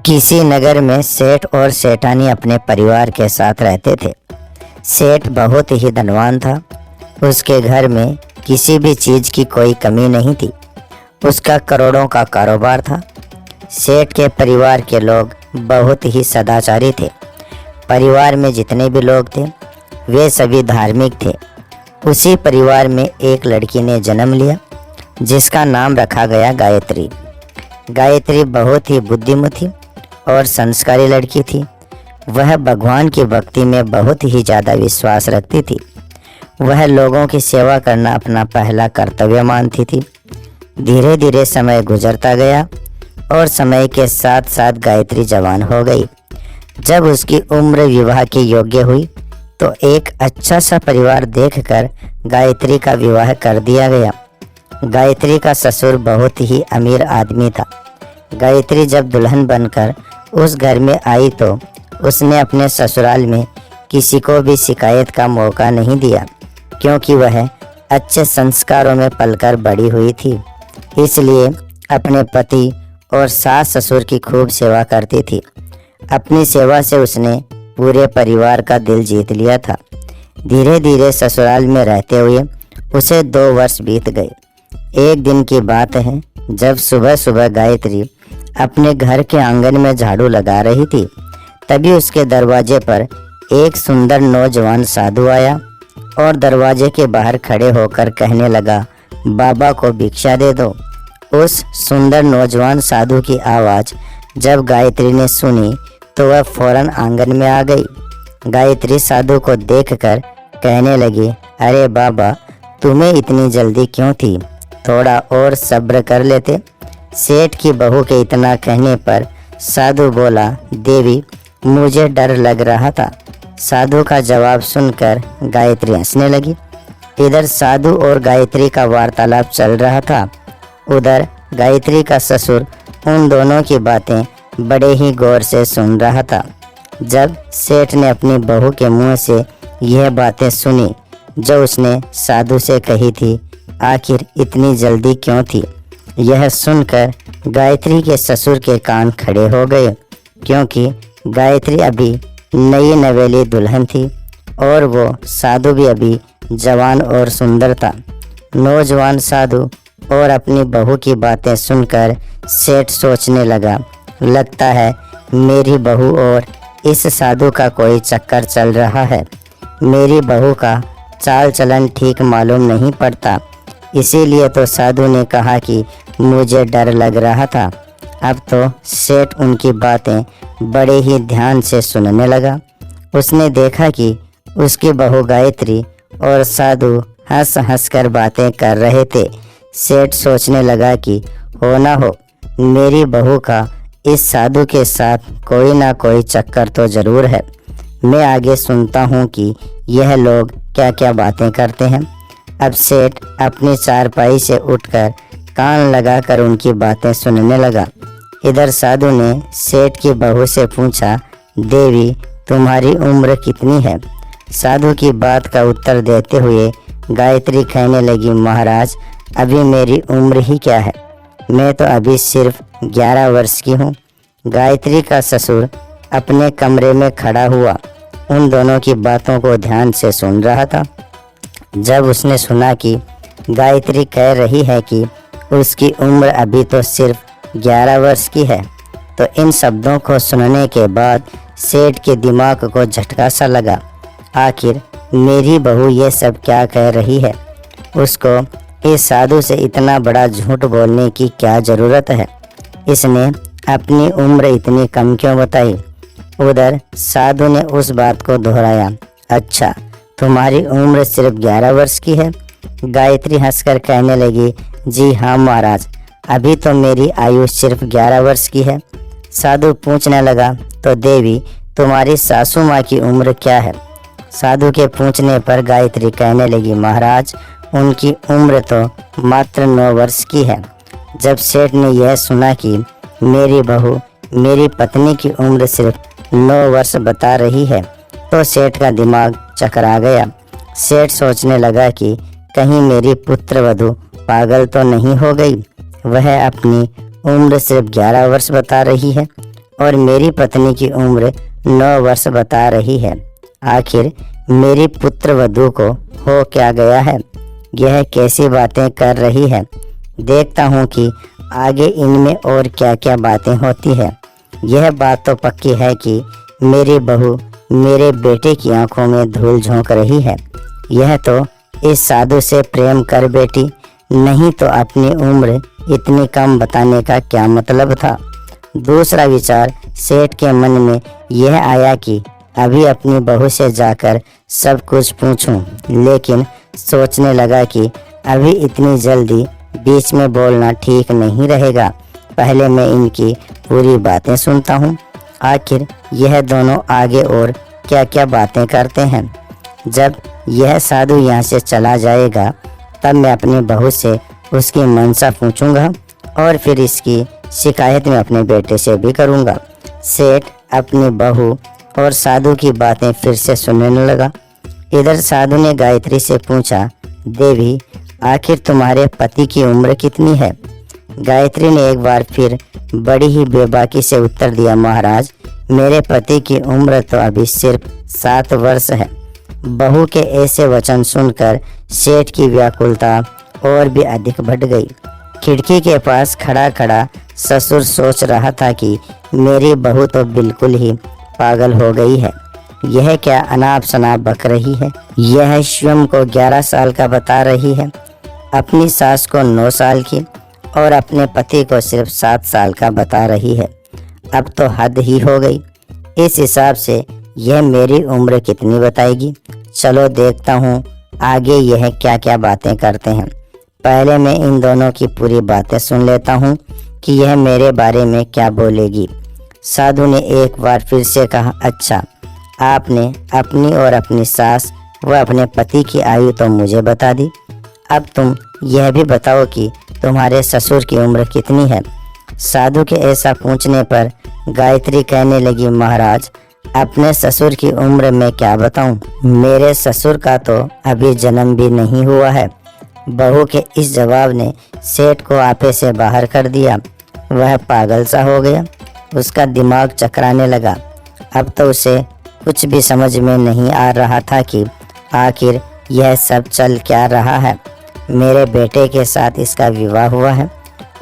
किसी नगर में सेठ और सेठानी अपने परिवार के साथ रहते थे। सेठ बहुत ही धनवान था। उसके घर में किसी भी चीज़ की कोई कमी नहीं थी। उसका करोड़ों का कारोबार था। सेठ के परिवार के लोग बहुत ही सदाचारी थे। परिवार में जितने भी लोग थे वे सभी धार्मिक थे। उसी परिवार में एक लड़की ने जन्म लिया जिसका नाम रखा गया गायत्री। गायत्री बहुत ही बुद्धिमती और संस्कारी लड़की थी। वह भगवान की भक्ति में बहुत ही ज़्यादा विश्वास रखती थी। वह लोगों की सेवा करना अपना पहला कर्तव्य मानती थी। धीरे धीरे समय गुजरता गया और समय के साथ साथ गायत्री जवान हो गई। जब उसकी उम्र विवाह के योग्य हुई तो एक अच्छा सा परिवार देखकर गायत्री का विवाह कर दिया गया। गायत्री का ससुर बहुत ही अमीर आदमी था। गायत्री जब दुल्हन बनकर उस घर में आई तो उसने अपने ससुराल में किसी को भी शिकायत का मौका नहीं दिया, क्योंकि वह अच्छे संस्कारों में पलकर बड़ी हुई थी। इसलिए अपने पति और सास ससुर की खूब सेवा करती थी। अपनी सेवा से उसने पूरे परिवार का दिल जीत लिया था। धीरे धीरे ससुराल में रहते हुए उसे 2 वर्ष बीत गए। एक दिन की बात है, जब सुबह सुबह गायत्री अपने घर के आंगन में झाड़ू लगा रही थी, तभी उसके दरवाजे पर एक सुंदर नौजवान साधु आया और दरवाजे के बाहर खड़े होकर कहने लगा, बाबा को भिक्षा दे दो। उस सुंदर नौजवान साधु की आवाज़ जब गायत्री ने सुनी तो वह फौरन आंगन में आ गई। गायत्री साधु को देखकर कहने लगी, अरे बाबा, तुम्हें इतनी जल्दी क्यों थी? थोड़ा और सब्र कर लेते। सेठ की बहू के इतना कहने पर साधु बोला, देवी, मुझे डर लग रहा था। साधु का जवाब सुनकर गायत्री हंसने लगी। इधर साधु और गायत्री का वार्तालाप चल रहा था। उधर गायत्री का ससुर उन दोनों की बातें बड़े ही गौर से सुन रहा था। जब सेठ ने अपनी बहू के मुंह से यह बातें सुनी जो उसने साधु से कही थी, आखिर इतनी जल्दी क्यों थी, यह सुनकर गायत्री के ससुर के कान खड़े हो गए, क्योंकि गायत्री अभी नई नवेली दुल्हन थी और वो साधु भी अभी जवान और सुंदर था। नौजवान साधु और अपनी बहू की बातें सुनकर सेठ सोचने लगा, लगता है मेरी बहू और इस साधु का कोई चक्कर चल रहा है। मेरी बहू का चाल चलन ठीक मालूम नहीं पड़ता, इसीलिए तो साधु ने कहा कि मुझे डर लग रहा था। अब तो सेठ उनकी बातें बड़े ही ध्यान से सुनने लगा। उसने देखा कि उसकी बहू गायत्री और साधु हंस हंस कर बातें कर रहे थे। सेठ सोचने लगा कि हो ना हो मेरी बहू का इस साधु के साथ कोई ना कोई चक्कर तो ज़रूर है। मैं आगे सुनता हूँ कि यह लोग क्या क्या बातें करते हैं। अब सेठ अपनी चारपाई से उठकर कान लगाकर उनकी बातें सुनने लगा। इधर साधु ने सेठ की बहू से पूछा, देवी, तुम्हारी उम्र कितनी है? साधु की बात का उत्तर देते हुए गायत्री कहने लगी, महाराज, अभी मेरी उम्र ही क्या है, मैं तो अभी सिर्फ 11 वर्ष की हूँ। गायत्री का ससुर अपने कमरे में खड़ा हुआ उन दोनों की बातों को ध्यान से सुन रहा था। जब उसने सुना कि गायत्री कह रही है कि उसकी उम्र अभी तो सिर्फ 11 वर्ष की है, तो इन शब्दों को सुनने के बाद सेठ के दिमाग को झटका सा लगा। आखिर मेरी बहू ये सब क्या कह रही है? उसको इस साधु से इतना बड़ा झूठ बोलने की क्या ज़रूरत है? इसने अपनी उम्र इतनी कम क्यों बताई? उधर साधु ने उस बात को दोहराया, अच्छा, तुम्हारी उम्र सिर्फ 11 वर्ष की है? गायत्री हंसकर कहने लगी, जी हाँ महाराज, अभी तो मेरी आयु सिर्फ 11 वर्ष की है। साधु पूछने लगा, तो देवी, तुम्हारी सासू माँ की उम्र क्या है? साधु के पूछने पर गायत्री कहने लगी, महाराज, उनकी उम्र तो मात्र 9 वर्ष की है। जब सेठ ने यह सुना कि मेरी बहू मेरी पत्नी की उम्र सिर्फ 9 वर्ष बता रही है तो सेठ का दिमाग चकरा गया। सेठ सोचने लगा कि कहीं मेरी पुत्रवधू पागल तो नहीं हो गई। वह अपनी उम्र सिर्फ 11 वर्ष बता रही है और मेरी पत्नी की उम्र 9 वर्ष बता रही है। आखिर मेरी पुत्र वधू को हो क्या गया है? यह कैसी बातें कर रही है? देखता हूँ कि आगे इनमें और क्या क्या बातें होती है। यह बात तो पक्की है कि मेरी बहू मेरे बेटे की आंखों में धूल झोंक रही है। यह तो इस साधु से प्रेम कर बेटी, नहीं तो अपनी उम्र इतनी कम बताने का क्या मतलब था। दूसरा विचार सेठ के मन में यह आया कि अभी अपनी बहू से जाकर सब कुछ पूछूं, लेकिन सोचने लगा कि अभी इतनी जल्दी बीच में बोलना ठीक नहीं रहेगा। पहले मैं इनकी पूरी बातें सुनता हूँ। आखिर यह दोनों आगे और क्या क्या बातें करते हैं। जब यह साधु यहाँ से चला जाएगा तब मैं अपनी बहू से उसकी मनसा पूछूंगा और फिर इसकी शिकायत मैं अपने बेटे से भी करूंगा। सेठ अपनी बहू और साधु की बातें फिर से सुनने लगा। इधर साधु ने गायत्री से पूछा, देवी आखिर तुम्हारे पति की उम्र कितनी है? गायत्री ने एक बार फिर बड़ी ही बेबाकी से उत्तर दिया, महाराज मेरे पति की उम्र तो अभी सिर्फ 7 वर्ष है। बहू के ऐसे वचन सुनकर सेठ की व्याकुलता और भी अधिक बढ़ गई। खिड़की के पास खड़ा खड़ा ससुर सोच रहा था कि मेरी बहू तो बिल्कुल ही पागल हो गई है। यह क्या अनाप शनाप बक रही है। यह स्वयं को 11 साल का बता रही है, अपनी सास को 9 साल की और अपने पति को सिर्फ 7 साल का बता रही है। अब तो हद ही हो गई। इस हिसाब से यह मेरी उम्र कितनी बताएगी। चलो देखता हूँ आगे यह क्या क्या बातें करते हैं। पहले मैं इन दोनों की पूरी बातें सुन लेता हूँ कि यह मेरे बारे में क्या बोलेगी। साधु ने एक बार फिर से कहा, अच्छा आपने अपनी और अपनी सास व अपने पति की आयु तो मुझे बता दी, अब तुम यह भी बताओ कि तुम्हारे ससुर की उम्र कितनी है। साधु के ऐसा पूछने पर गायत्री कहने लगी, महाराज अपने ससुर की उम्र में क्या बताऊं, मेरे ससुर का तो अभी जन्म भी नहीं हुआ है। बहू के इस जवाब ने सेठ को आपे से बाहर कर दिया। वह पागल सा हो गया, उसका दिमाग चकराने लगा। अब तो उसे कुछ भी समझ में नहीं आ रहा था कि आखिर यह सब चल क्या रहा है। मेरे बेटे के साथ इसका विवाह हुआ है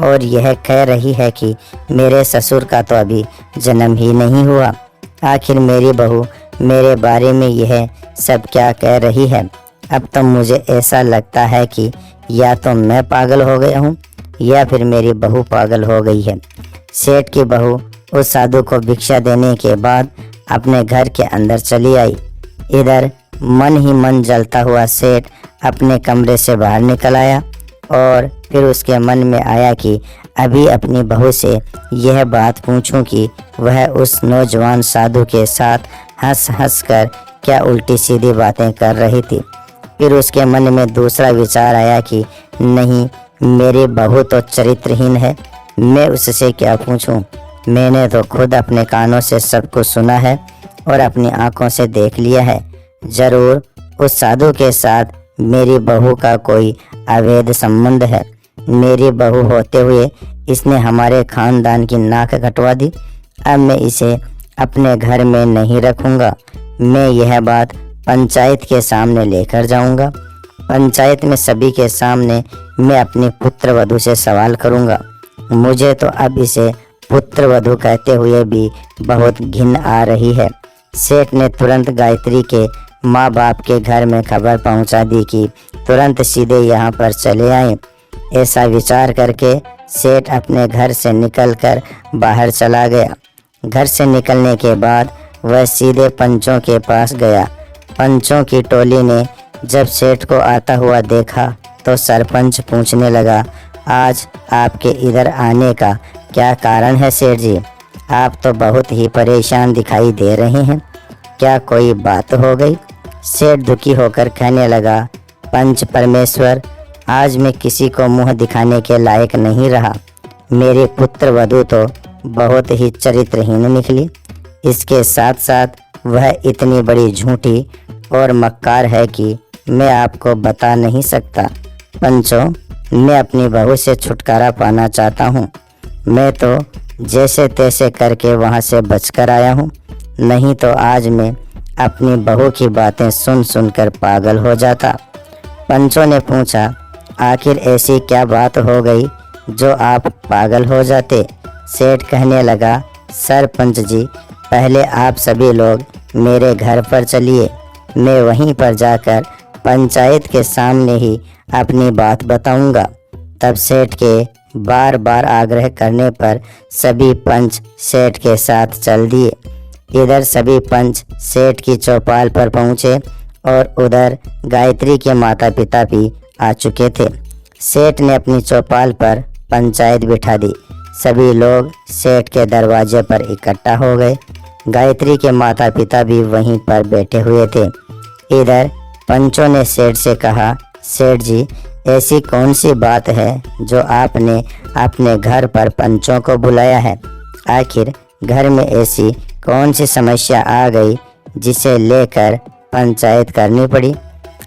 और यह कह रही है कि मेरे ससुर का तो अभी जन्म ही नहीं हुआ। आखिर मेरी बहू मेरे बारे में यह सब क्या कह रही है। अब तो मुझे ऐसा लगता है कि या तो मैं पागल हो गया हूँ या फिर मेरी बहू पागल हो गई है। सेठ की बहू उस साधु को भिक्षा देने के बाद अपने घर के अंदर चली आई। इधर मन ही मन जलता हुआ सेठ अपने कमरे से बाहर निकल आया और फिर उसके मन में आया कि अभी अपनी बहू से यह बात पूछूं कि वह उस नौजवान साधु के साथ हंस हंस कर क्या उल्टी सीधी बातें कर रही थी। फिर उसके मन में दूसरा विचार आया कि नहीं, मेरी बहू तो चरित्रहीन है, मैं उससे क्या पूछूं। मैंने तो खुद अपने कानों से सब कुछ सुना है और अपनी आंखों से देख लिया है। जरूर उस साधु के साथ मेरी बहू का कोई अवैध संबंध है। मेरी बहू होते हुए इसने हमारे खानदान की नाक कटवा दी। अब मैं इसे अपने घर में नहीं रखूँगा। मैं यह बात पंचायत के सामने लेकर जाऊँगा। पंचायत में सभी के सामने मैं अपनी पुत्र वधू से सवाल करूँगा। मुझे तो अब इसे पुत्र वधू कहते हुए भी बहुत घिन आ रही है। सेठ ने तुरंत गायत्री के माँ बाप के घर में खबर पहुंचा दी कि तुरंत सीधे यहाँ पर चले आए। ऐसा विचार करके सेठ अपने घर से निकलकर बाहर चला गया। घर से निकलने के बाद वह सीधे पंचों के पास गया। पंचों की टोली ने जब सेठ को आता हुआ देखा तो सरपंच पूछने लगा, आज आपके इधर आने का क्या कारण है सेठ जी? आप तो बहुत ही परेशान दिखाई दे रहे हैं, क्या कोई बात हो गई? सेठ दुखी होकर कहने लगा, पंच परमेश्वर, आज मैं किसी को मुंह दिखाने के लायक नहीं रहा। मेरी पुत्र वधू तो बहुत ही चरित्रहीन निकली। इसके साथ साथ वह इतनी बड़ी झूठी और मक्कार है कि मैं आपको बता नहीं सकता। पंचों, मैं अपनी बहू से छुटकारा पाना चाहता हूँ। मैं तो जैसे तैसे करके वहाँ से बचकर आया हूँ, नहीं तो आज मैं अपनी बहू की बातें सुन सुनकर पागल हो जाता। पंचों ने पूछा, आखिर ऐसी क्या बात हो गई जो आप पागल हो जाते? सेठ कहने लगा, सरपंच जी, पहले आप सभी लोग मेरे घर पर चलिए, मैं वहीं पर जाकर पंचायत के सामने ही अपनी बात बताऊंगा। तब सेठ के बार बार आग्रह करने पर सभी पंच सेठ के साथ चल दिए। इधर सभी पंच सेठ की चौपाल पर पहुँचे और उधर गायत्री के माता पिता भी आ चुके थे। सेठ ने अपनी चौपाल पर पंचायत बिठा दी। सभी लोग सेठ के दरवाजे पर इकट्ठा हो गए। गायत्री के माता पिता भी वहीं पर बैठे हुए थे। इधर पंचों ने सेठ से कहा, सेठ जी, ऐसी कौन सी बात है जो आपने अपने घर पर पंचों को बुलाया है? आखिर घर में ऐसी कौन सी समस्या आ गई जिसे लेकर पंचायत करनी पड़ी?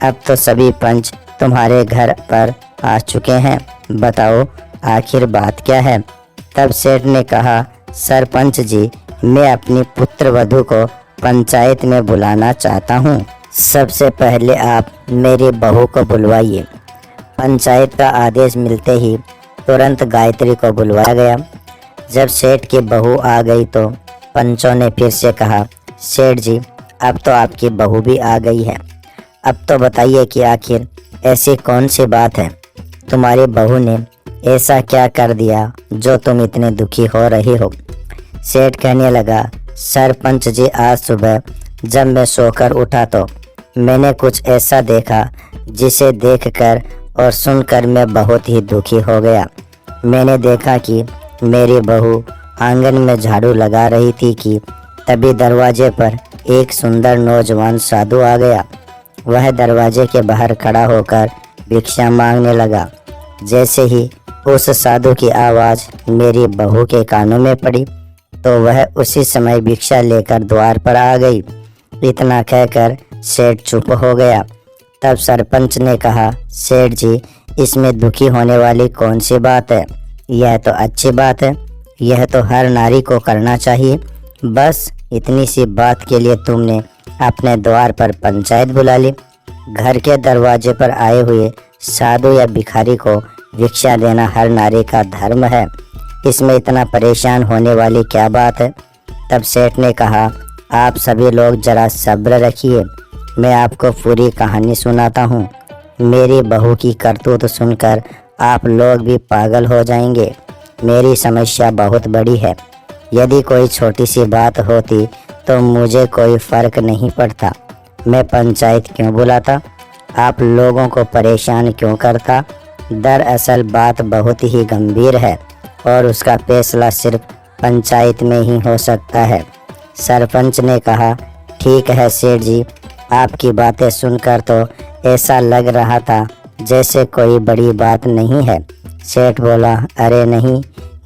अब तो सभी पंच तुम्हारे घर पर आ चुके हैं, बताओ आखिर बात क्या है? तब सेठ ने कहा, सरपंच जी, मैं अपनी पुत्र वधू को पंचायत में बुलाना चाहता हूँ। सबसे पहले आप मेरी बहू को बुलवाइए। पंचायत का आदेश मिलते ही तुरंत गायत्री को बुलवाया गया। जब सेठ की बहू आ गई तो पंचों ने फिर से कहा, सेठ जी, अब तो आपकी बहू भी आ गई है, अब तो बताइए कि आखिर ऐसी कौन सी बात है? तुम्हारी बहू ने ऐसा क्या कर दिया जो तुम इतने दुखी हो रही हो? सेठ कहने लगा, सरपंच जी, आज सुबह जब मैं सोकर उठा तो मैंने कुछ ऐसा देखा जिसे देखकर और सुनकर मैं बहुत ही दुखी हो गया। मैंने देखा कि मेरी बहू आंगन में झाड़ू लगा रही थी कि तभी दरवाजे पर एक सुंदर नौजवान साधु आ गया। वह दरवाजे के बाहर खड़ा होकर भिक्षा मांगने लगा। जैसे ही उस साधु की आवाज़ मेरी बहू के कानों में पड़ी तो वह उसी समय भिक्षा लेकर द्वार पर आ गई। इतना कहकर सेठ चुप हो गया। तब सरपंच ने कहा, सेठ जी, इसमें दुखी होने वाली कौन सी बात है? यह तो अच्छी बात है, यह तो हर नारी को करना चाहिए। बस इतनी सी बात के लिए तुमने अपने द्वार पर पंचायत बुला ली। घर के दरवाजे पर आए हुए साधु या भिखारी को भिक्षा देना हर नारी का धर्म है, इसमें इतना परेशान होने वाली क्या बात है? तब सेठ ने कहा, आप सभी लोग जरा सब्र रखिए, मैं आपको पूरी कहानी सुनाता हूँ। मेरी बहू की करतूत सुनकर आप लोग भी पागल हो जाएंगे। मेरी समस्या बहुत बड़ी है, यदि कोई छोटी सी बात होती तो मुझे कोई फ़र्क नहीं पड़ता। मैं पंचायत क्यों बुलाता, आप लोगों को परेशान क्यों करता? दरअसल बात बहुत ही गंभीर है और उसका फैसला सिर्फ पंचायत में ही हो सकता है। सरपंच ने कहा, ठीक है सेठ जी, आपकी बातें सुनकर तो ऐसा लग रहा था जैसे कोई बड़ी बात नहीं है। सेठ बोला, अरे नहीं,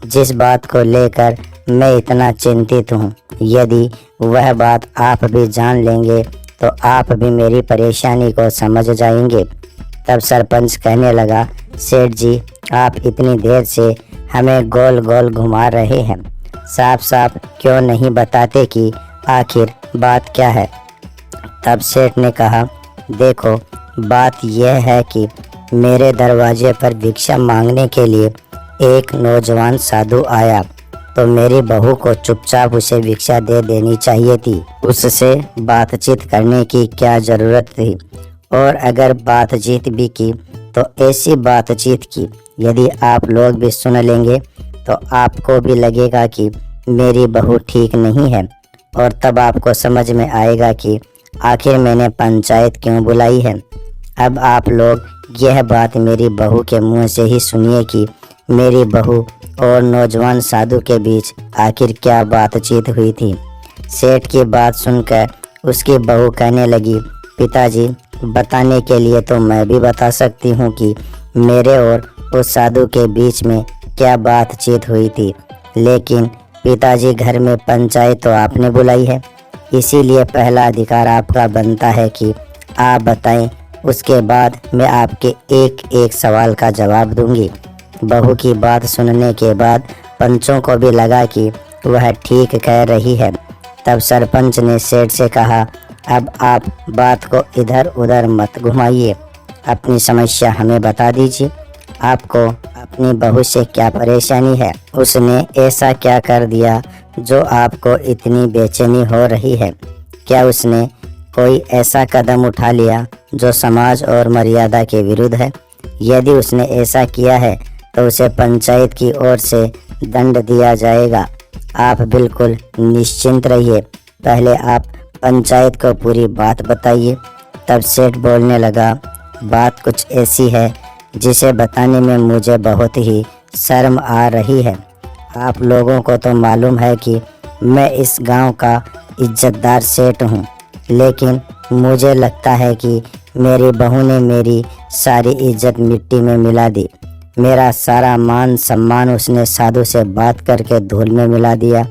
जिस बात को लेकर मैं इतना चिंतित हूँ, यदि वह बात आप भी जान लेंगे तो आप भी मेरी परेशानी को समझ जाएंगे। तब सरपंच कहने लगा, सेठ जी, आप इतनी देर से हमें गोल गोल घुमा रहे हैं, साफ साफ क्यों नहीं बताते कि आखिर बात क्या है? तब सेठ ने कहा, देखो, बात यह है कि मेरे दरवाजे पर भिक्षा मांगने के लिए एक नौजवान साधु आया तो मेरी बहू को चुपचाप उसे भिक्षा दे देनी चाहिए थी। उससे बातचीत करने की क्या ज़रूरत थी? और अगर बातचीत भी की तो ऐसी बातचीत की यदि आप लोग भी सुन लेंगे तो आपको भी लगेगा कि मेरी बहू ठीक नहीं है और तब आपको समझ में आएगा कि आखिर मैंने पंचायत क्यों बुलाई है। अब आप लोग यह बात मेरी बहू के मुंह से ही सुनिए कि मेरी बहू और नौजवान साधु के बीच आखिर क्या बातचीत हुई थी। सेठ की बात सुनकर उसकी बहू कहने लगी, पिताजी, बताने के लिए तो मैं भी बता सकती हूँ कि मेरे और उस साधु के बीच में क्या बातचीत हुई थी, लेकिन पिताजी, घर में पंचायत तो आपने बुलाई है, इसीलिए पहला अधिकार आपका बनता है कि आप बताएं, उसके बाद मैं आपके एक एक सवाल का जवाब दूंगी। बहू की बात सुनने के बाद पंचों को भी लगा कि वह ठीक कह रही है। तब सरपंच ने सेठ से कहा, अब आप बात को इधर उधर मत घुमाइए, अपनी समस्या हमें बता दीजिए। आपको अपनी बहू से क्या परेशानी है? उसने ऐसा क्या कर दिया जो आपको इतनी बेचैनी हो रही है? क्या उसने कोई ऐसा कदम उठा लिया जो समाज और मर्यादा के विरुद्ध है? यदि उसने ऐसा किया है तो उसे पंचायत की ओर से दंड दिया जाएगा। आप बिल्कुल निश्चिंत रहिए, पहले आप पंचायत को पूरी बात बताइए। तब सेठ बोलने लगा, बात कुछ ऐसी है जिसे बताने में मुझे बहुत ही शर्म आ रही है। आप लोगों को तो मालूम है कि मैं इस गांव का इज्जतदार सेठ हूं, लेकिन मुझे लगता है कि मेरी बहू ने मेरी सारी इज्जत मिट्टी में मिला दी। मेरा सारा मान सम्मान उसने साधु से बात करके धूल में मिला दिया।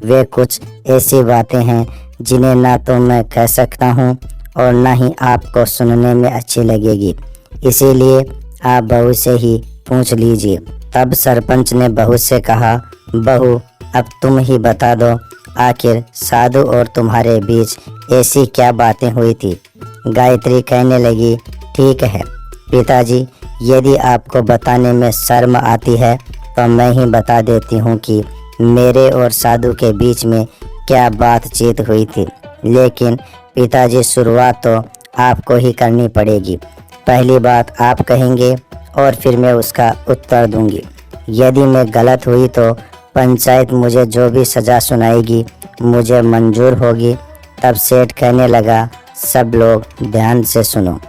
वे कुछ ऐसी बातें हैं जिन्हें ना तो मैं कह सकता हूँ और ना ही आपको सुनने में अच्छी लगेगी, इसीलिए आप बहू से ही पूछ लीजिए। तब सरपंच ने बहू से कहा, बहू अब तुम ही बता दो, आखिर साधु और तुम्हारे बीच ऐसी क्या बातें हुई थी? गायत्री कहने लगी, ठीक है पिताजी, यदि आपको बताने में शर्म आती है तो मैं ही बता देती हूँ कि मेरे और साधु के बीच में क्या बातचीत हुई थी। लेकिन पिताजी शुरुआत तो आपको ही करनी पड़ेगी। पहली बात आप कहेंगे और फिर मैं उसका उत्तर दूंगी। यदि मैं गलत हुई तो पंचायत मुझे जो भी सज़ा सुनाएगी मुझे मंजूर होगी। तब सेठ कहने लगा, सब लोग ध्यान से सुनो।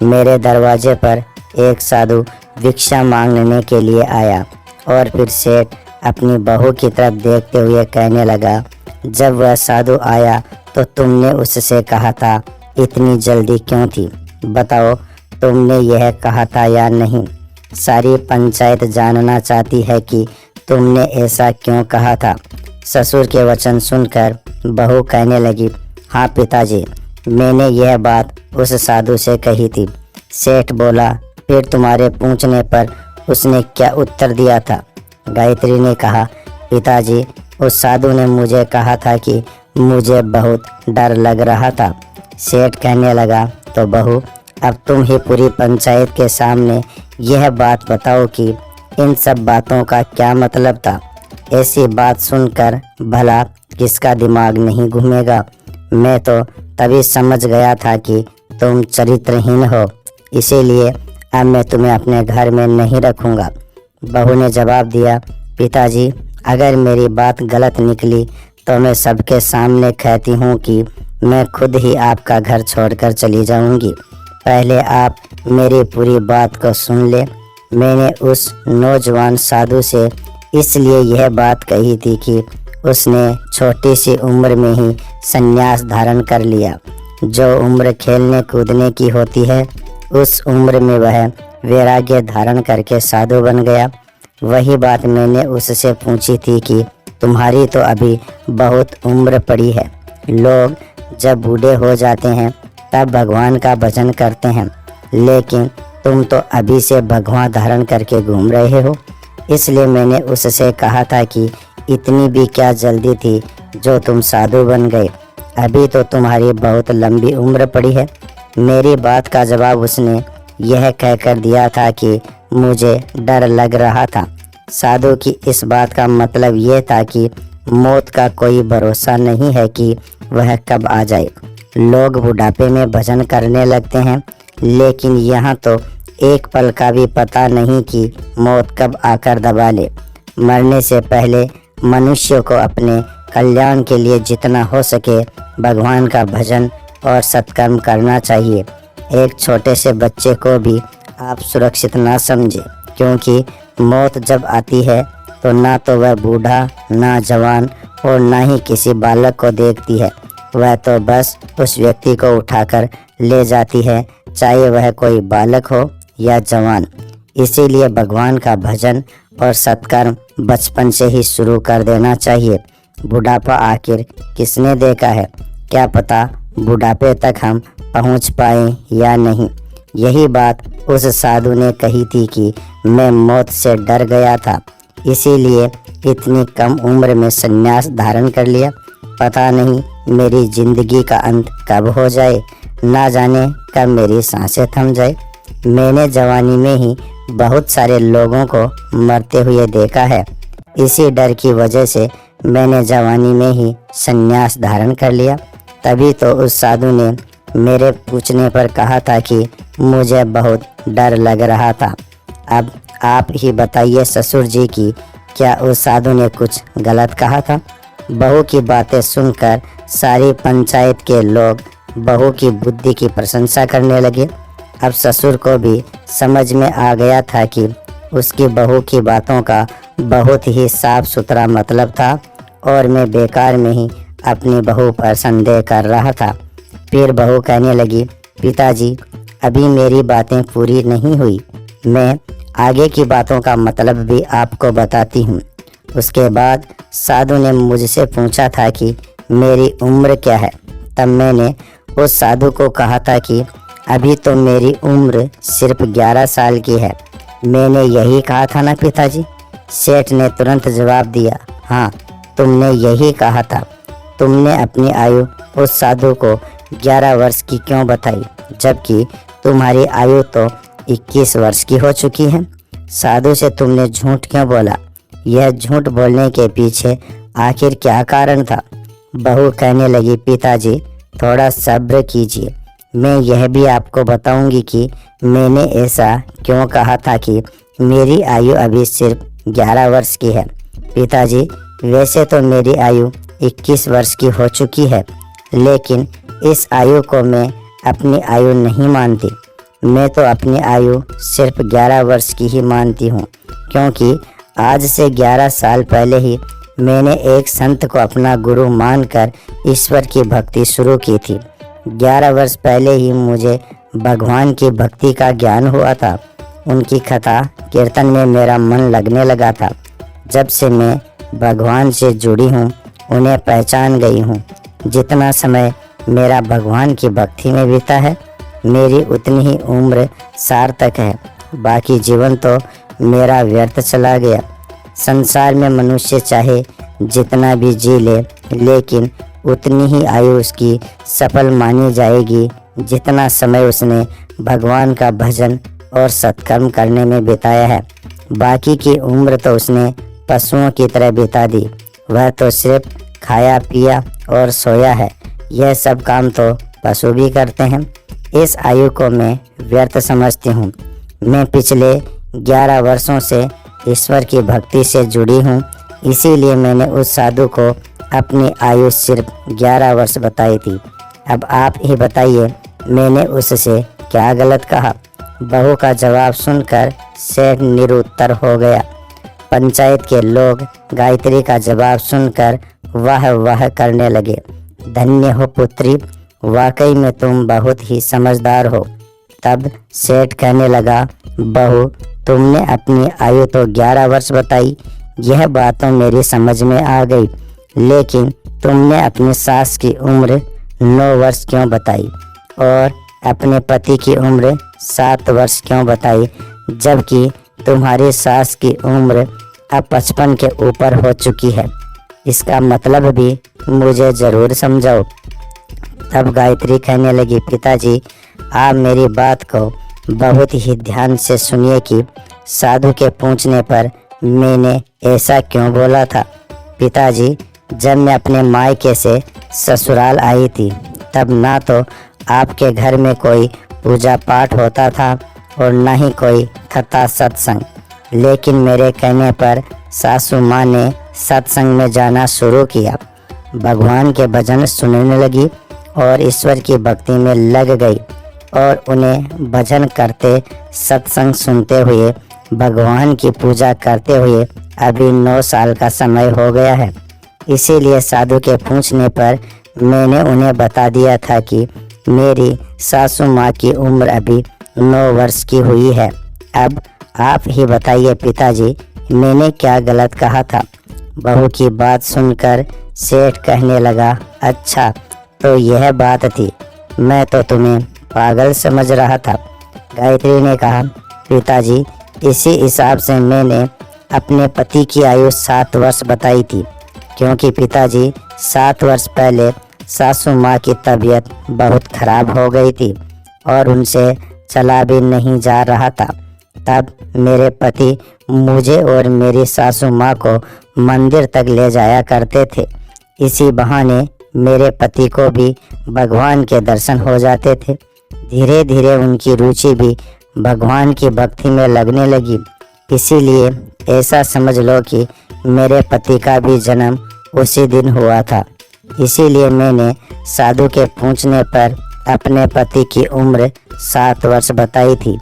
मेरे दरवाजे पर एक साधु भिक्षा मांगने के लिए आया और फिर सेठ अपनी बहू की तरफ देखते हुए कहने लगा, जब वह साधु आया तो तुमने उससे कहा था, इतनी जल्दी क्यों थी? बताओ, तुमने यह कहा था या नहीं? सारी पंचायत जानना चाहती है कि तुमने ऐसा क्यों कहा था। ससुर के वचन सुनकर बहू कहने लगी, हाँ पिताजी, मैंने यह बात उस साधु से कही थी। सेठ बोला, फिर तुम्हारे पूछने पर उसने क्या उत्तर दिया था? गायत्री ने कहा, पिताजी, उस साधु ने मुझे कहा था कि मुझे बहुत डर लग रहा था। सेठ कहने लगा, तो बहू अब तुम ही पूरी पंचायत के सामने यह बात बताओ कि इन सब बातों का क्या मतलब था। ऐसी बात सुनकर भला किसका दिमाग नहीं घूमेगा। मैं तो तभी समझ गया था कि तुम चरित्रहीन हो, इसीलिए अब मैं तुम्हें अपने घर में नहीं रखूँगा। बहू ने जवाब दिया, पिताजी, अगर मेरी बात गलत निकली तो मैं सबके सामने कहती हूँ कि मैं खुद ही आपका घर छोड़कर चली जाऊँगी। पहले आप मेरी पूरी बात को सुन ले। मैंने उस नौजवान साधु से इसलिए यह बात कही थी कि उसने छोटी सी उम्र में ही संन्यास धारण कर लिया। जो उम्र खेलने कूदने की होती है, उस उम्र में वह वैराग्य धारण करके साधु बन गया। वही बात मैंने उससे पूछी थी कि तुम्हारी तो अभी बहुत उम्र पड़ी है। लोग जब बूढ़े हो जाते हैं तब भगवान का भजन करते हैं, लेकिन तुम तो अभी से भगवान धारण करके घूम रहे हो। इसलिए मैंने उससे कहा था कि इतनी भी क्या जल्दी थी जो तुम साधु बन गए, अभी तो तुम्हारी बहुत लंबी उम्र पड़ी है। मेरी बात का जवाब उसने यह कहकर दिया था कि मुझे डर लग रहा था। साधु की इस बात का मतलब ये था कि मौत का कोई भरोसा नहीं है कि वह कब आ जाए। लोग बुढ़ापे में भजन करने लगते हैं, लेकिन यहाँ तो एक पल का भी पता नहीं कि मौत कब आकर दबा ले। मरने से पहले मनुष्य को अपने कल्याण के लिए जितना हो सके भगवान का भजन और सत्कर्म करना चाहिए। एक छोटे से बच्चे को भी आप सुरक्षित ना समझे, क्योंकि मौत जब आती है तो ना तो वह बूढ़ा, ना जवान और ना ही किसी बालक को देखती है। वह तो बस उस व्यक्ति को उठाकर ले जाती है, चाहे वह कोई बालक हो या जवान। इसीलिए भगवान का भजन और सत्कर्म बचपन से ही शुरू कर देना चाहिए। बुढ़ापा आखिर किसने देखा है, क्या पता बुढ़ापे तक हम पहुंच पाए या नहीं। यही बात उस साधु ने कही थी कि मैं मौत से डर गया था, इसीलिए इतनी कम उम्र में संन्यास धारण कर लिया। पता नहीं मेरी जिंदगी का अंत कब हो जाए, ना जाने कब मेरी सांसें थम जाए। मैंने जवानी में ही बहुत सारे लोगों को मरते हुए देखा है। इसी डर की वजह से मैंने जवानी में ही संन्यास धारण कर लिया। तभी तो उस साधु ने मेरे पूछने पर कहा था कि मुझे बहुत डर लग रहा था। अब आप ही बताइए ससुर जी की क्या उस साधु ने कुछ गलत कहा था? बहू की बातें सुनकर सारी पंचायत के लोग बहू की बुद्धि की प्रशंसा करने लगे। अब ससुर को भी समझ में आ गया था कि उसकी बहू की बातों का बहुत ही साफ सुथरा मतलब था और मैं बेकार में ही अपनी बहू पर संदेह कर रहा था। फिर बहू कहने लगी, पिताजी अभी मेरी बातें पूरी नहीं हुई, मैं आगे की बातों का मतलब भी आपको बताती हूँ। उसके बाद साधु ने मुझसे पूछा था कि मेरी उम्र क्या है। तब मैंने उस साधु को कहा था कि अभी तो मेरी उम्र सिर्फ 11 साल की है। मैंने यही कहा था ना पिताजी? सेठ ने तुरंत जवाब दिया, हाँ तुमने यही कहा था। तुमने अपनी आयु उस साधु को 11 वर्ष की क्यों बताई, जबकि तुम्हारी आयु तो 21 वर्ष की हो चुकी है। साधु से तुमने झूठ क्यों बोला? यह झूठ बोलने के पीछे आखिर क्या कारण था? बहू कहने लगी, पिताजी थोड़ा सब्र कीजिए, मैं यह भी आपको बताऊंगी कि मैंने ऐसा क्यों कहा था कि मेरी आयु अभी सिर्फ 11 वर्ष की है। पिताजी वैसे तो मेरी आयु 21 वर्ष की हो चुकी है, लेकिन इस आयु को मैं अपनी आयु नहीं मानती। मैं तो अपनी आयु सिर्फ 11 वर्ष की ही मानती हूँ, क्योंकि आज से 11 साल पहले ही मैंने एक संत को अपना गुरु मानकर ईश्वर की भक्ति शुरू की थी। 11 वर्ष पहले ही मुझे भगवान की भक्ति का ज्ञान हुआ था। उनकी कथा कीर्तन में मेरा मन लगने लगा था। जब से मैं भगवान से जुड़ी हूँ, उन्हें पहचान गई हूँ। जितना समय मेरा भगवान की भक्ति में बीता है, मेरी उतनी ही उम्र सार्थक है। बाकी जीवन तो मेरा व्यर्थ चला गया। संसार में मनुष्य चाहे जितना भी जी ले, लेकिन उतनी ही आयु उसकी सफल मानी जाएगी जितना समय उसने भगवान का भजन और सत्कर्म करने में बिताया है। बाकी की उम्र तो उसने पशुओं की तरह बिता दी। वह तो सिर्फ खाया पिया और सोया है। यह सब काम तो पशु भी करते हैं। इस आयु को मैं व्यर्थ समझती हूँ। मैं पिछले 11 वर्षों से ईश्वर की भक्ति से जुड़ी हूँ, इसीलिए मैंने उस साधु को अपनी आयु सिर्फ 11 वर्ष बताई थी। अब आप ही बताइए मैंने उससे क्या गलत कहा? बहू का जवाब सुनकर सेठ निरुत्तर हो गया। पंचायत के लोग गायत्री का जवाब सुनकर वाह वाह करने लगे। धन्य हो पुत्री, वाकई में तुम बहुत ही समझदार हो। तब सेठ कहने लगा, बहू तुमने अपनी आयु तो 11 वर्ष बताई, यह बात तो मेरी समझ में आ गई, लेकिन तुमने अपनी सास की उम्र 9 वर्ष क्यों बताई और अपने पति की उम्र 7 वर्ष क्यों बताई, जबकि तुम्हारी सास की उम्र अब 55 के ऊपर हो चुकी है? इसका मतलब भी मुझे ज़रूर समझाओ। तब गायत्री कहने लगी, पिताजी आप मेरी बात को बहुत ही ध्यान से सुनिए कि साधु के पूछने पर मैंने ऐसा क्यों बोला था। पिताजी जब मैं अपने मायके से ससुराल आई थी, तब ना तो आपके घर में कोई पूजा पाठ होता था और न ही कोई कथा सत्संग, लेकिन मेरे कहने पर सासू माँ ने सत्संग में जाना शुरू किया। भगवान के भजन सुनने लगी और ईश्वर की भक्ति में लग गई और उन्हें भजन करते, सत्संग सुनते हुए, भगवान की पूजा करते हुए अभी 9 साल का समय हो गया है। इसीलिए साधु के पूछने पर मैंने उन्हें बता दिया था कि मेरी सासू माँ की उम्र अभी 9 वर्ष की हुई है। अब आप ही बताइए पिताजी मैंने क्या गलत कहा था? बहू की बात सुनकर सेठ कहने लगा, अच्छा तो यह बात थी, मैं तो तुम्हें पागल समझ रहा था। गायत्री ने कहा, पिताजी इसी हिसाब से मैंने अपने पति की आयु 7 वर्ष बताई थी, क्योंकि पिताजी 7 वर्ष पहले सासू माँ की तबीयत बहुत खराब हो गई थी और उनसे चला भी नहीं जा रहा था। तब मेरे पति मुझे और मेरी सासू माँ को मंदिर तक ले जाया करते थे। इसी बहाने मेरे पति को भी भगवान के दर्शन हो जाते थे। धीरे धीरे उनकी रुचि भी भगवान की भक्ति में लगने लगी। इसीलिए ऐसा समझ लो कि मेरे पति का भी जन्म उसी दिन हुआ था। इसीलिए मैंने साधु के पूछने पर अपने पति की उम्र 7 वर्ष बताई थी।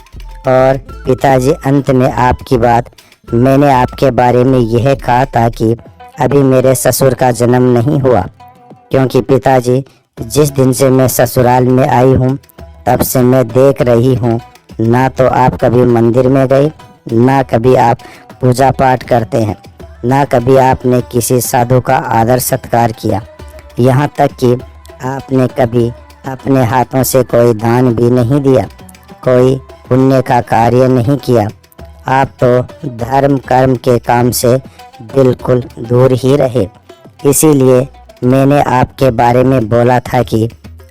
और पिताजी, अंत में आपकी बात, मैंने आपके बारे में यह कहा था कि अभी मेरे ससुर का जन्म नहीं हुआ, क्योंकि पिताजी, जिस दिन से मैं ससुराल में आई हूँ तब से मैं देख रही हूँ, ना तो आप कभी मंदिर में गए, ना कभी आप पूजा पाठ करते हैं, ना कभी आपने किसी साधु का आदर सत्कार किया। यहाँ तक कि आपने कभी अपने हाथों से कोई दान भी नहीं दिया, कोई पुण्य का कार्य नहीं किया। आप तो धर्म कर्म के काम से बिल्कुल दूर ही रहे। इसीलिए मैंने आपके बारे में बोला था कि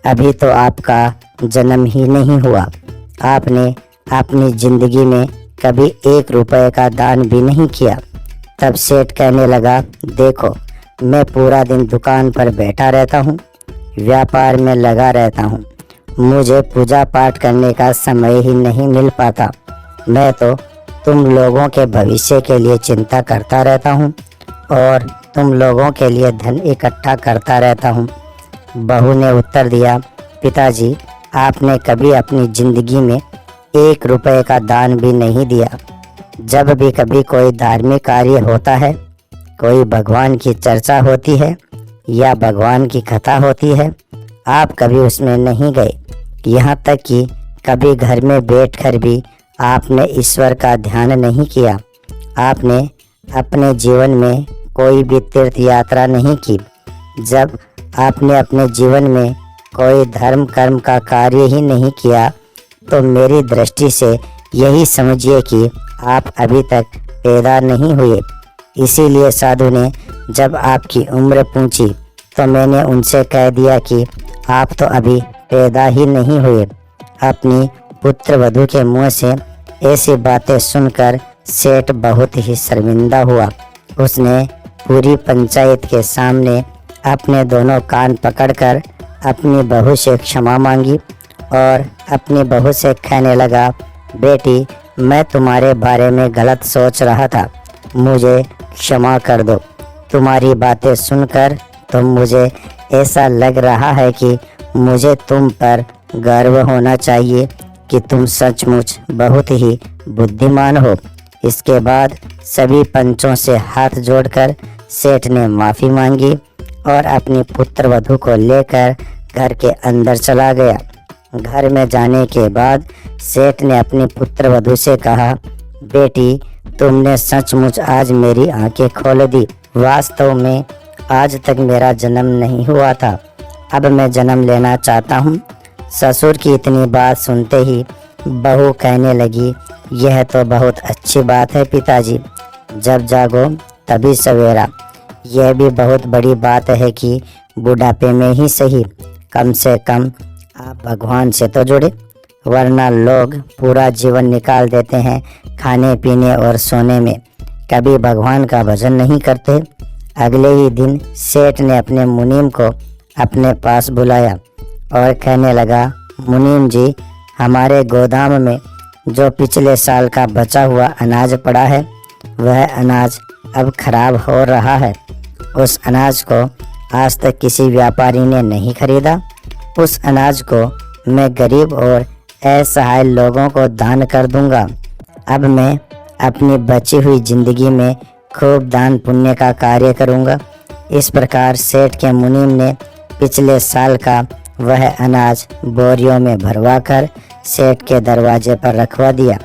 अभी तो आपका जन्म ही नहीं हुआ। आपने अपनी ज़िंदगी में कभी 1 रुपये का दान भी नहीं किया। तब सेठ कहने लगा, देखो, मैं पूरा दिन दुकान पर बैठा रहता हूँ, व्यापार में लगा रहता हूँ, मुझे पूजा पाठ करने का समय ही नहीं मिल पाता। मैं तो तुम लोगों के भविष्य के लिए चिंता करता रहता हूँ और तुम लोगों के लिए धन इकट्ठा करता रहता हूँ। बहू ने उत्तर दिया, पिताजी, आपने कभी अपनी ज़िंदगी में 1 रुपये का दान भी नहीं दिया। जब भी कभी कोई धार्मिक कार्य होता है, कोई भगवान की चर्चा होती है या भगवान की कथा होती है, आप कभी उसमें नहीं गए। यहाँ तक कि कभी घर में बैठकर भी आपने ईश्वर का ध्यान नहीं किया। आपने अपने जीवन में कोई भी तीर्थ यात्रा नहीं की। जब आपने अपने जीवन में कोई धर्म कर्म का कार्य ही नहीं किया, तो मेरी दृष्टि से यही समझिए कि आप अभी तक पैदा नहीं हुए। इसीलिए साधु ने जब आपकी उम्र पूछी तो मैंने उनसे कह दिया कि आप तो अभी पैदा ही नहीं हुए। अपनी पुत्र वधू के मुंह से ऐसी बातें सुनकर सेठ बहुत ही शर्मिंदा हुआ। उसने पूरी पंचायत के सामने अपने दोनों कान पकड़कर अपनी बहू से क्षमा मांगी और अपनी बहू से कहने लगा, बेटी, मैं तुम्हारे बारे में गलत सोच रहा था, मुझे क्षमा कर दो। तुम्हारी बातें सुनकर तो मुझे ऐसा लग रहा है कि मुझे तुम पर गर्व होना चाहिए कि तुम सचमुच बहुत ही बुद्धिमान हो। इसके बाद सभी पंचों से हाथ जोड़कर सेठ ने माफ़ी मांगी और अपनी पुत्र वधू को लेकर घर के अंदर चला गया। घर में जाने के बाद सेठ ने अपनी पुत्र वधू से कहा, बेटी, तुमने सचमुच आज मेरी आंखें खोल दी। वास्तव में आज तक मेरा जन्म नहीं हुआ था, अब मैं जन्म लेना चाहता हूँ। ससुर की इतनी बात सुनते ही बहू कहने लगी, यह तो बहुत अच्छी बात है पिताजी, जब जागो तभी सवेरा। यह भी बहुत बड़ी बात है कि बुढ़ापे में ही सही, कम से कम आप भगवान से तो जुड़े, वरना लोग पूरा जीवन निकाल देते हैं खाने पीने और सोने में, कभी भगवान का भजन नहीं करते। अगले ही दिन सेठ ने अपने मुनीम को अपने पास बुलाया और कहने लगा, मुनीम जी, हमारे गोदाम में जो पिछले साल का बचा हुआ अनाज पड़ा है, वह अनाज अब खराब हो रहा है। उस अनाज को आज तक किसी व्यापारी ने नहीं खरीदा। उस अनाज को मैं गरीब और असहाय लोगों को दान कर दूंगा। अब मैं अपनी बची हुई ज़िंदगी में खूब दान पुण्य का कार्य करूंगा। इस प्रकार सेठ के मुनीम ने पिछले साल का वह अनाज बोरियों में भरवाकर सेठ के दरवाजे पर रखवा दिया।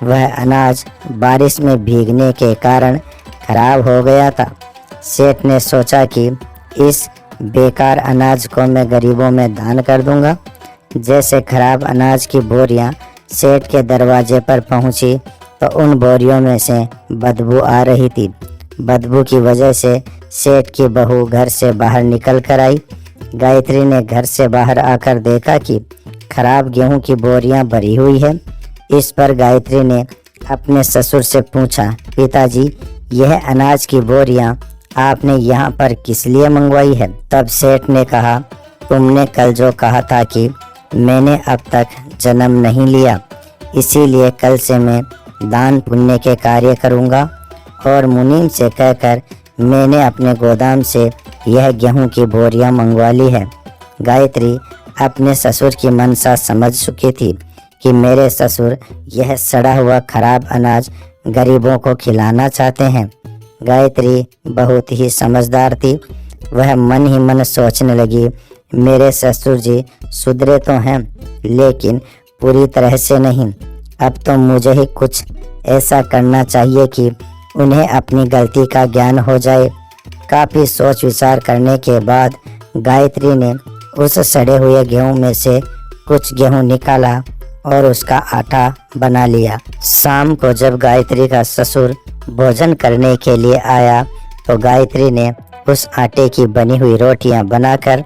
वह अनाज बारिश में भीगने के कारण खराब हो गया था। सेठ ने सोचा कि इस बेकार अनाज को मैं गरीबों में दान कर दूंगा। जैसे खराब अनाज की बोरियां सेठ के दरवाजे पर पहुंची, तो उन बोरियों में से बदबू आ रही थी। बदबू की वजह से सेठ की बहू घर से बाहर निकल कर आई। गायत्री ने घर से बाहर आकर देखा कि खराब गेहूं की बोरियां भरी हुई है। इस पर गायत्री ने अपने ससुर से पूछा, पिताजी, यह अनाज की बोरियां आपने यहाँ पर किस लिए मंगवाई है? तब सेठ ने कहा, तुमने कल जो कहा था कि मैंने अब तक जन्म नहीं लिया, इसीलिए कल से मैं दान पुण्य के कार्य करूँगा और मुनीम से कहकर मैंने अपने गोदाम से यह गेहूं की बोरियां मंगवा ली है। गायत्री अपने ससुर की मनसा समझ चुकी थी कि मेरे ससुर यह सड़ा हुआ खराब अनाज गरीबों को खिलाना चाहते हैं। गायत्री बहुत ही समझदार थी। वह मन ही मन सोचने लगी, मेरे ससुर जी सुधरे तो हैं लेकिन पूरी तरह से नहीं। अब तो मुझे ही कुछ ऐसा करना चाहिए कि उन्हें अपनी गलती का ज्ञान हो जाए। काफ़ी सोच विचार करने के बाद गायत्री ने उस सड़े हुए गेहूं में से कुछ गेहूं निकाला और उसका आटा बना लिया। शाम को जब गायत्री का ससुर भोजन करने के लिए आया तो गायत्री ने उस आटे की बनी हुई रोटियां बनाकर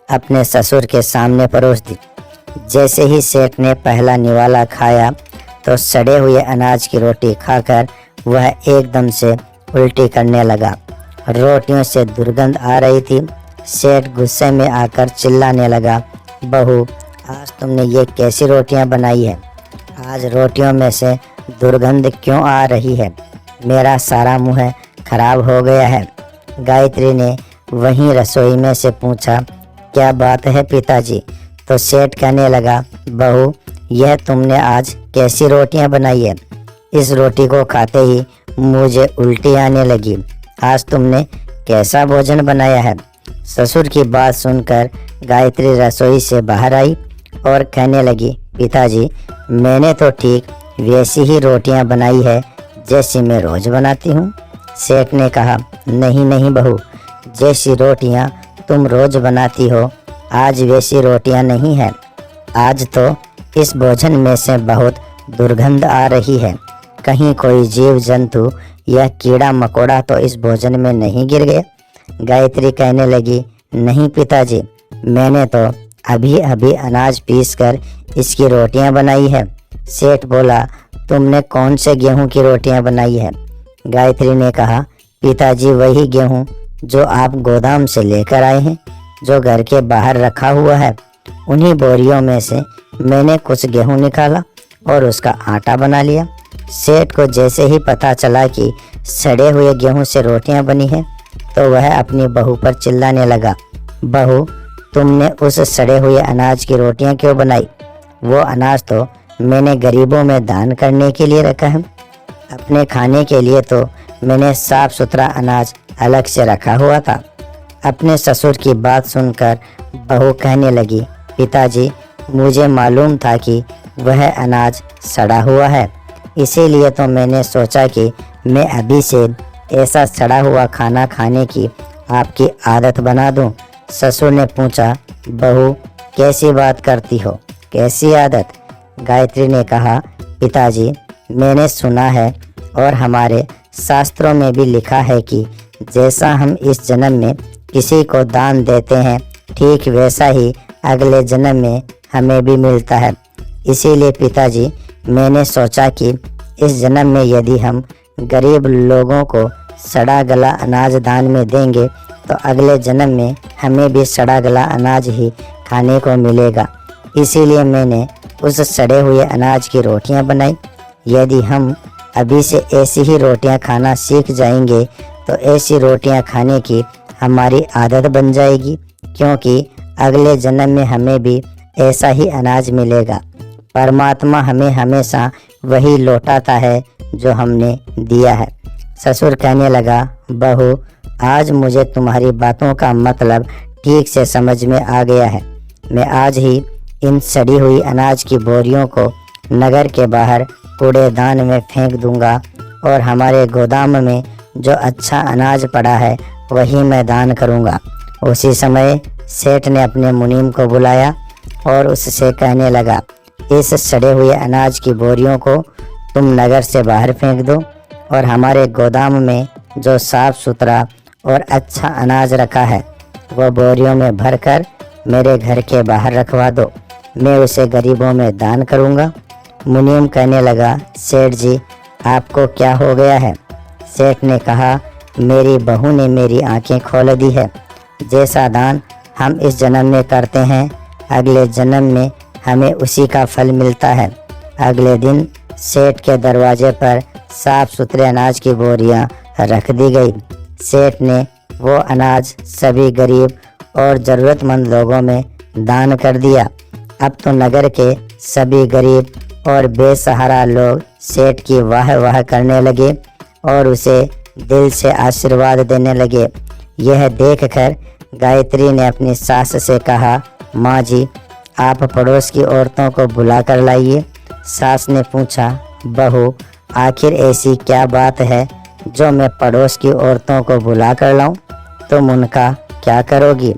अपने ससुर के सामने परोस दी। जैसे ही सेठ ने पहला निवाला खाया तो सड़े हुए अनाज की रोटी खाकर वह एकदम से उल्टी करने लगा। रोटियों से दुर्गंध आ रही थी। सेठ गुस्से में आकर चिल्लाने लगा, बहू, आज तुमने ये कैसी रोटियां बनाई है? आज रोटियों में से दुर्गंध क्यों आ रही है? मेरा सारा मुंह खराब हो गया है। गायत्री ने वहीं रसोई में से पूछा, क्या बात है पिताजी? तो सेठ कहने लगा, बहू, यह तुमने आज कैसी रोटियां बनाई है? इस रोटी को खाते ही मुझे उल्टी आने लगी। आज तुमने कैसा भोजन बनाया है? ससुर की बात सुनकर गायत्री रसोई से बाहर आई और कहने लगी, पिताजी, मैंने तो ठीक वैसी ही रोटियां बनाई है जैसी मैं रोज बनाती हूँ। सेठ ने कहा, नहीं नहीं बहू, जैसी रोटियां तुम रोज बनाती हो आज वैसी रोटियां नहीं है। आज तो इस भोजन में से बहुत दुर्गंध आ रही है। कहीं कोई जीव जंतु या कीड़ा मकोड़ा तो इस भोजन में नहीं गिर गए? गायत्री कहने लगी, नहीं पिताजी, मैंने तो अभी अभी अनाज पीसकर इसकी रोटियां बनाई है। सेठ बोला, तुमने कौन से गेहूं की रोटियां बनाई है? गायत्री ने कहा, पिताजी, वही गेहूं जो आप गोदाम से लेकर आए हैं, जो घर के बाहर रखा हुआ है। उन्हीं बोरियों में से मैंने कुछ गेहूं निकाला और उसका आटा बना लिया। सेठ को जैसे ही पता चला कि सड़े हुए गेहूं से रोटियां बनी हैं तो वह अपनी बहू पर चिल्लाने लगा, बहू, तुमने उस सड़े हुए अनाज की रोटियां क्यों बनाई? वो अनाज तो मैंने गरीबों में दान करने के लिए रखा है। अपने खाने के लिए तो मैंने साफ सुथरा अनाज अलग से रखा हुआ था। अपने ससुर की बात सुनकर बहू कहने लगी, पिताजी, मुझे मालूम था कि वह अनाज सड़ा हुआ है, इसीलिए तो मैंने सोचा कि मैं अभी से ऐसा सड़ा हुआ खाना खाने की आपकी आदत बना दूं। ससुर ने पूछा, बहू, कैसी बात करती हो, कैसी आदत? गायत्री ने कहा, पिताजी, मैंने सुना है और हमारे शास्त्रों में भी लिखा है कि जैसा हम इस जन्म में किसी को दान देते हैं ठीक वैसा ही अगले जन्म में हमें भी मिलता है। इसीलिए पिताजी, मैंने सोचा कि इस जन्म में यदि हम गरीब लोगों को सड़ा गला अनाज दान में देंगे तो अगले जन्म में हमें भी सड़ा गला अनाज ही खाने को मिलेगा। इसीलिए मैंने उस सड़े हुए अनाज की रोटियां बनाई। यदि हम अभी से ऐसी ही रोटियां खाना सीख जाएंगे तो ऐसी रोटियां खाने की हमारी आदत बन जाएगी, क्योंकि अगले जन्म में हमें भी ऐसा ही अनाज मिलेगा। परमात्मा हमें हमेशा वही लौटाता है जो हमने दिया है। ससुर कहने लगा, बहू, आज मुझे तुम्हारी बातों का मतलब ठीक से समझ में आ गया है। मैं आज ही इन सड़ी हुई अनाज की बोरियों को नगर के बाहर कूड़ेदान में फेंक दूंगा और हमारे गोदाम में जो अच्छा अनाज पड़ा है वही मैं दान करूंगा। उसी समय सेठ ने अपने मुनीम को बुलाया और उससे कहने लगा, इस सड़े हुए अनाज की बोरियों को तुम नगर से बाहर फेंक दो और हमारे गोदाम में जो साफ सुथरा और अच्छा अनाज रखा है वो बोरियों में भरकर मेरे घर के बाहर रखवा दो। मैं उसे गरीबों में दान करूँगा। मुनीम कहने लगा, सेठ जी आपको क्या हो गया है? सेठ ने कहा, मेरी बहू ने मेरी आंखें खोल दी है। जैसा दान हम इस जन्म में करते हैं अगले जन्म में हमें उसी का फल मिलता है। अगले दिन सेठ के दरवाजे पर साफ सुथरे अनाज की बोरियां रख दी गई। सेठ ने वो अनाज सभी गरीब और ज़रूरतमंद लोगों में दान कर दिया। अब तो नगर के सभी गरीब और बेसहारा लोग सेठ की वाह वाह करने लगे और उसे दिल से आशीर्वाद देने लगे। यह देखकर गायत्री ने अपनी सास से कहा, माँ जी आप पड़ोस की औरतों को बुला कर लाइए। सास ने पूछा, बहू आखिर ऐसी क्या बात है जो मैं पड़ोस की औरतों को बुला कर लाऊं? तुम उनका क्या करोगी?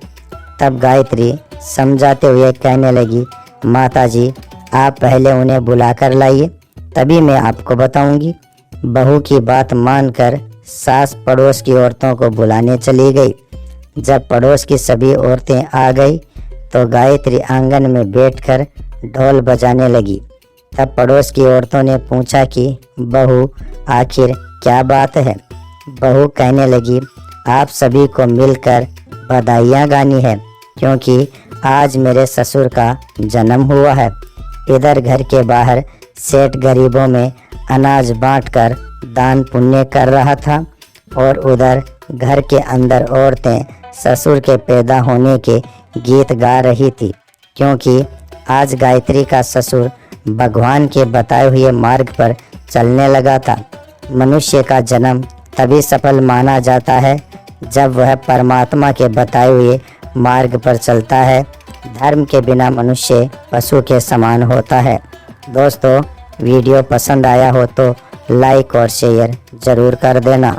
तब गायत्री समझाते हुए कहने लगी, माता जी आप पहले उन्हें बुला कर लाइए तभी मैं आपको बताऊंगी। बहू की बात मानकर सास पड़ोस की औरतों को बुलाने चली गई। जब पड़ोस की सभी औरतें आ गई तो गायत्री आंगन में बैठकर ढोल बजाने लगी। तब पड़ोस की औरतों ने पूछा कि बहू आखिर क्या बात है? बहू कहने लगी, आप सभी को मिलकर बधाइयाँ गानी है क्योंकि आज मेरे ससुर का जन्म हुआ है। इधर घर के बाहर सेठ गरीबों में अनाज बांटकर दान पुण्य कर रहा था और उधर घर के अंदर औरतें ससुर के पैदा होने के गीत गा रही थी क्योंकि आज गायत्री का ससुर भगवान के बताए हुए मार्ग पर चलने लगा था। मनुष्य का जन्म तभी सफल माना जाता है जब वह परमात्मा के बताए हुए मार्ग पर चलता है। धर्म के बिना मनुष्य पशु के समान होता है। दोस्तों वीडियो पसंद आया हो तो लाइक और शेयर ज़रूर कर देना।